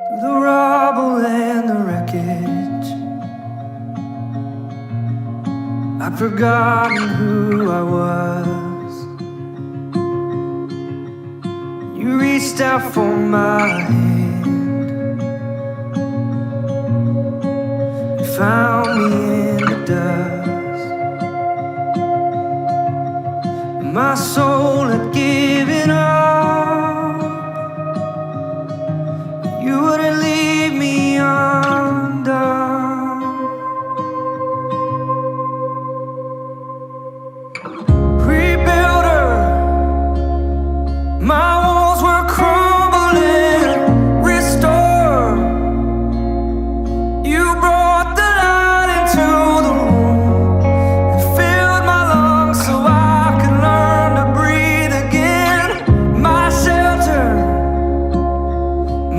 the rubble and the wreckage. I'd forgotten who I was. You reached out for my hand, you found me in the dust. My soul had given up. You wouldn't leave me undone. Rebuilder, my walls were crumbling. Restore, you brought the light into the room and filled my lungs so I could learn to breathe again. My shelter,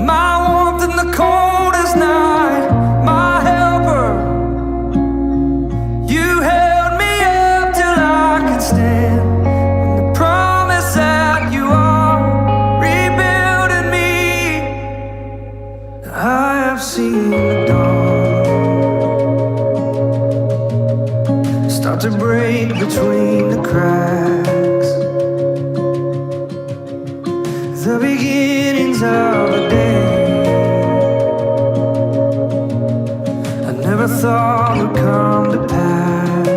my warmth in the coldest night, my helper. You held me up till I could stand on the promise that you are rebuilding me. I have seen the dawn start to break between the cracks, the beginnings of a day I never thought would come to pass.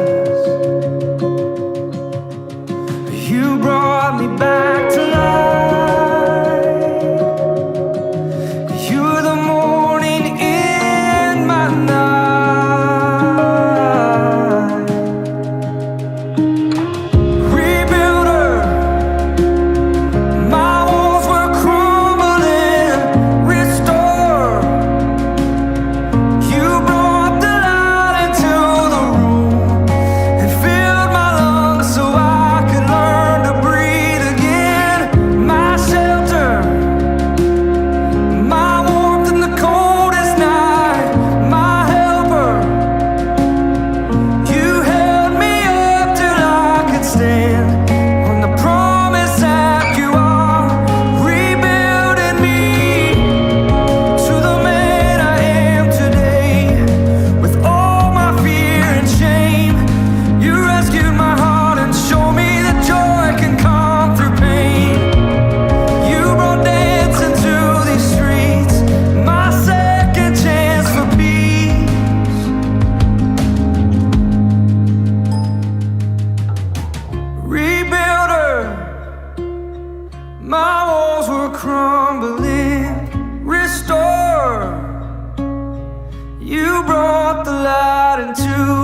You brought me back to life. You were the morning in my night. Rebuilder, my walls were crumbling. Restore, you brought the light into the room and filled my lungs so I could learn to breathe again. My shelter, my warmth in the coldest night, my helper. You held me up till I could stand on the promise that you are rebuilding me to the man I am today. With all my fear and shame, you rescued my heart and showed me that joy can come through pain. You brought dance into these streets, my second chance for peace. Rebuilder, my walls were crumbling. Restore, you brought the light into